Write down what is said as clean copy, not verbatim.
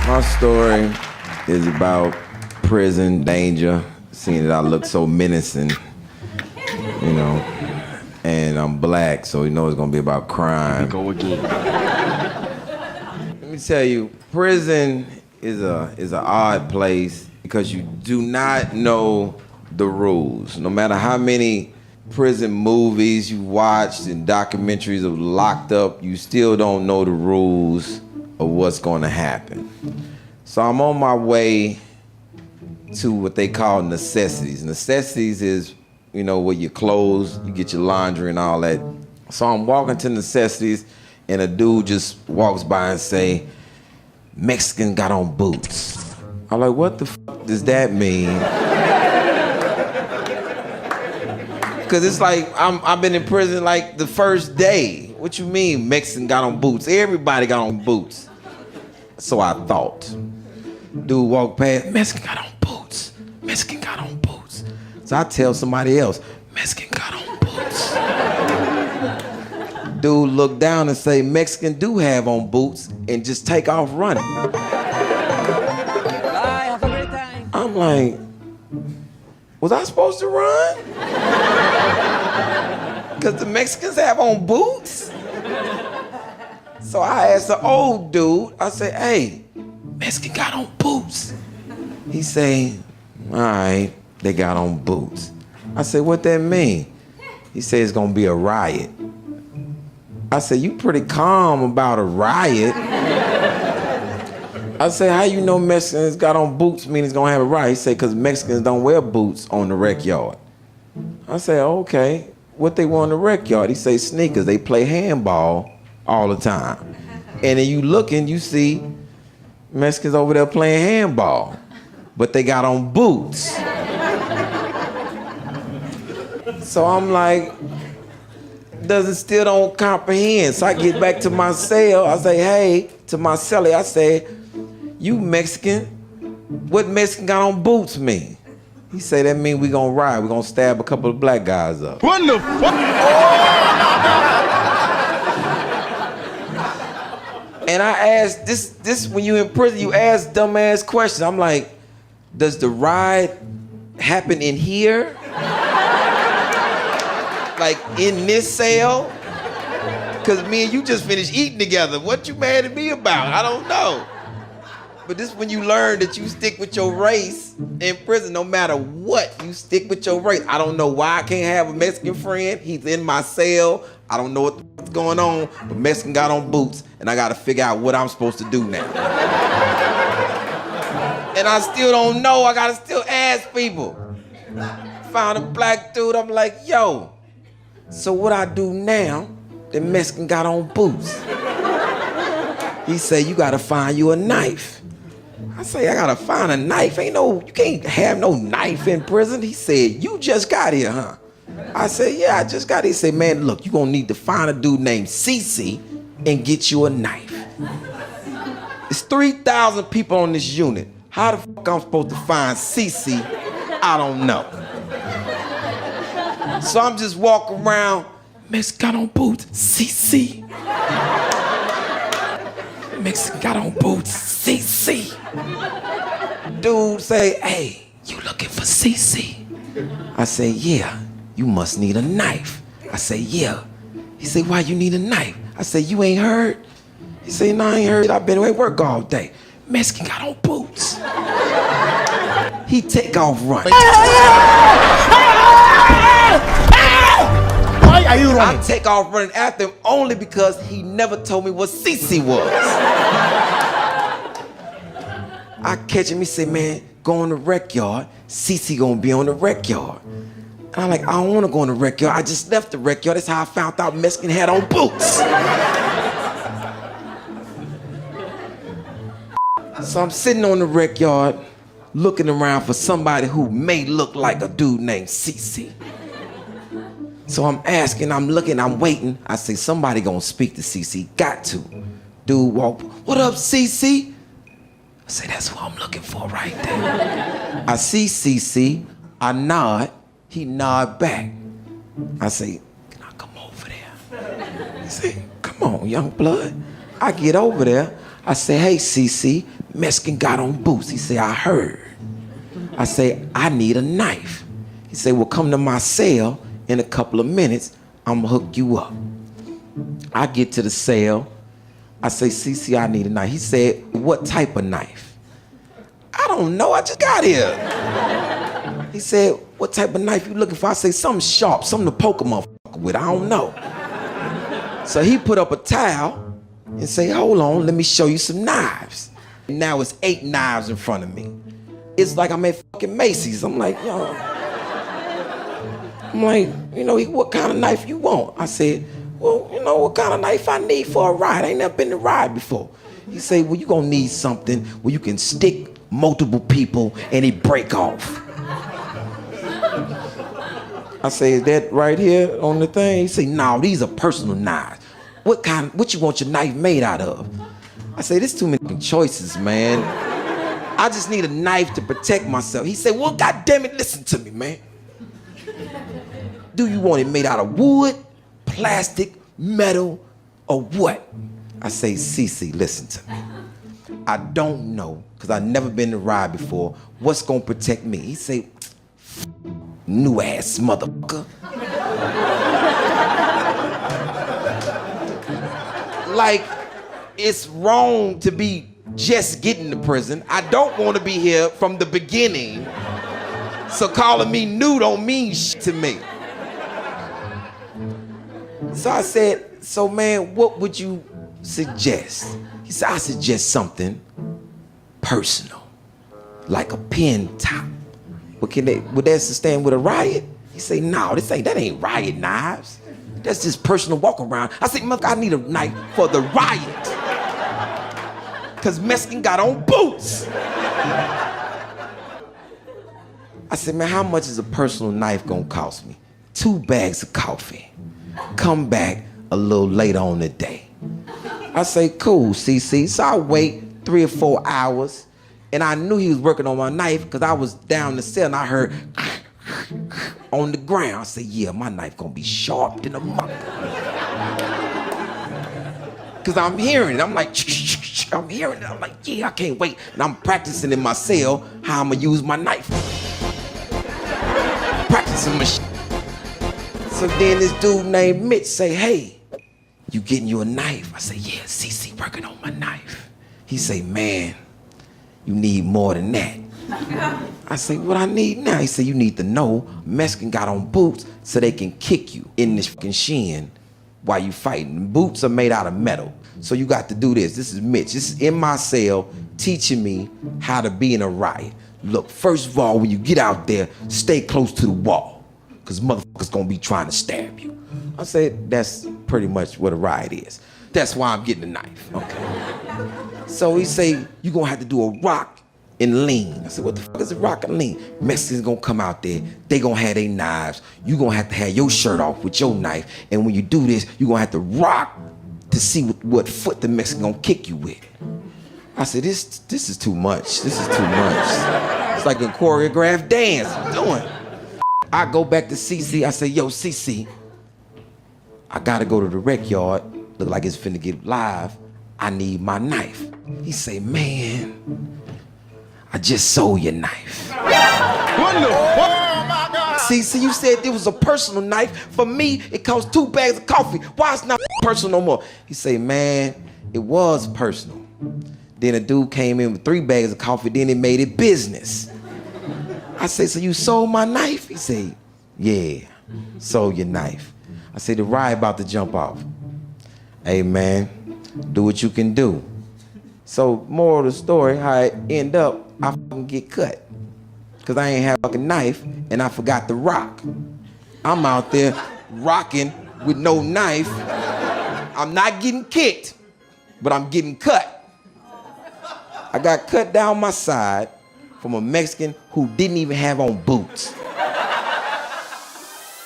My story is about prison danger, seeing that I look so menacing, you know, and I'm black, so you know it's gonna be about crime. Go again. Let me tell you, prison is an odd place because you do not know the rules. No matter how many prison movies you watched and documentaries of locked up, you still don't know the rules of what's gonna happen. So I'm on my way to what they call necessities. Necessities is, you know, where your clothes, you get your laundry and all that. So I'm walking to necessities and a dude just walks by and say, Mexican got on boots. I'm like, what the fuck does that mean? Cause it's like, I've been in prison like the first day. What you mean Mexican got on boots? Everybody got on boots. So I thought. Dude walked past, Mexican got on boots. Mexican got on boots. So I tell somebody else, Mexican got on boots. Dude looked down and say, Mexican do have on boots, and just take off running. Bye, have a great time. I'm like, was I supposed to run? Because the Mexicans have on boots? So I asked the old dude, I said, hey, Mexican got on boots. He say, all right, they got on boots. I said, what that mean? He said, it's gonna be a riot. I said, you pretty calm about a riot. I said, how you know Mexicans got on boots mean it's gonna have a riot? He said, because Mexicans don't wear boots on the rec yard. I said, okay, what they wear on the rec yard? He say, sneakers, they play handball all the time. And then you looking, you see Mexicans over there playing handball, but they got on boots. So I'm like, still don't comprehend. So I get back to my cell, I say, hey, to my cellie, I say, you Mexican, what Mexican got on boots mean? He say, that mean we gonna ride, we gonna stab a couple of black guys up. What the fuck? And I asked, this when you in prison, you ask dumbass questions. I'm like, does the ride happen in here? Like in this cell? Cause me and you just finished eating together. What you mad at me about? I don't know. But this when you learn that you stick with your race in prison, no matter what, you stick with your race. I don't know why I can't have a Mexican friend. He's in my cell. I don't know what's going on, but Mexican got on boots, and I gotta figure out what I'm supposed to do now. And I still don't know, I gotta still ask people. Found a black dude, I'm like, yo, so what I do now, the Mexican got on boots. He said, you gotta find you a knife. I say, I gotta find a knife? You can't have no knife in prison. He said, you just got here, huh? I said, yeah, I just got here. He said, man, look, you gonna need to find a dude named Cece and get you a knife. It's 3,000 people on this unit. How the fuck I'm supposed to find Cece? I don't know. So I'm just walking around, Mexican got on boots, Cece. Mexican got on boots, Cece. Dude say, hey, you looking for Cece? I say, yeah, you must need a knife. I say, yeah. He say, why you need a knife? I say, you ain't heard? He say, no, I ain't heard. I've been away work all day. Mexican got on boots. He take off running. Why are you running? I take off running after him only because he never told me what Cece was. I catch him, he say, man, go on the rec yard. Cece gonna be on the rec yard. And I'm like, I don't wanna go on the rec yard. I just left the rec yard. That's how I found out Mexican had on boots. So I'm sitting on the rec yard, looking around for somebody who may look like a dude named Cece. So I'm asking, I'm looking, I'm waiting. I say, somebody gonna speak to Cece. Got to. Dude walk, what up, Cece? I say, that's who I'm looking for right there. I see Cece, I nod, he nod back. I say, can I come over there? He say, come on, young blood. I get over there, I say, hey, Cece, Mexican got on boots. He say, I heard. I say, I need a knife. He say, well, come to my cell in a couple of minutes. I'm gonna hook you up. I get to the cell. I say, Cece, I need a knife. He said, what type of knife? I don't know, I just got here. He said, what type of knife you looking for? I say, something sharp, something to poke a motherfucker with, I don't know. So he put up a towel and say, hold on, let me show you some knives. Now it's 8 knives in front of me. It's like I'm at fucking Macy's. I'm like, yo. I'm like, you know, what kind of knife you want? I said, well, you know, what kind of knife I need for a ride? I ain't never been to ride before. He said, well, you gonna need something where you can stick multiple people and it break off. I say, is that right here on the thing? He say, no, these are personal knives. What you want your knife made out of? I say, there's too many choices, man. I just need a knife to protect myself. He said, well, goddamn it, listen to me, man. Do you want it made out of wood, plastic, metal, or what? I say, Cece, listen to me. I don't know, because I've never been to ride before, what's gonna protect me. He say, new ass motherfucker. Like, it's wrong to be just getting to prison. I don't want to be here from the beginning. So calling me new don't mean shit to me. So I said, so man, what would you suggest? He said, I suggest something personal, like a pen top. But would that sustain with a riot? He say, no, that ain't riot knives. That's just personal walk around. I said, I need a knife for the riot. Cause Mexican got on boots. I said, man, how much is a personal knife gonna cost me? 2 bags of coffee. Come back a little later on the day. I say, cool, Cece. So I wait 3 or 4 hours, and I knew he was working on my knife because I was down the cell and I heard on the ground. I said, yeah, my knife gonna be sharp than a mother. Because I'm hearing it. I'm like, I'm hearing it. I'm like, yeah, I can't wait. And I'm practicing in my cell how I'm gonna use my knife. Practicing my shit. So then this dude named Mitch say, hey, you getting you a knife? I say, yeah, Cece working on my knife. He say, man, you need more than that. I say, what I need now? He say, you need to know Mexican got on boots so they can kick you in this fucking shin while you fighting. Boots are made out of metal. So you got to do this. This is Mitch. This is in my cell teaching me how to be in a riot. Look, first of all, when you get out there, stay close to the wall, because motherfuckers gonna be trying to stab you. I said, that's pretty much what a riot is. That's why I'm getting a knife, okay? So he say, you gonna have to do a rock and lean. I said, what the fuck is a rock and lean? Mexicans gonna come out there, they gonna have their knives. You gonna have to have your shirt off with your knife, and when you do this, you gonna have to rock to see what foot the Mexican gonna kick you with. I said, this is too much. This is too much. It's like a choreographed dance I'm doing. I go back to Cece. I say, yo, Cece, I gotta go to the rec yard. Look like it's finna get live. I need my knife. He say, man, I just sold your knife. What the fuck? Oh my God. Cece, you said it was a personal knife. For me, it cost 2 bags of coffee. Why it's not personal no more? He say, man, it was personal. Then a dude came in with 3 bags of coffee, then it made it business. I say, so you sold my knife? He said, yeah, sold your knife. I said, the riot about to jump off. Hey man, do what you can do. So moral of the story, how it end up, I fucking get cut. Cause I ain't have a fucking knife and I forgot to rock. I'm out there rocking with no knife. I'm not getting kicked, but I'm getting cut. I got cut down my side from a Mexican who didn't even have on boots.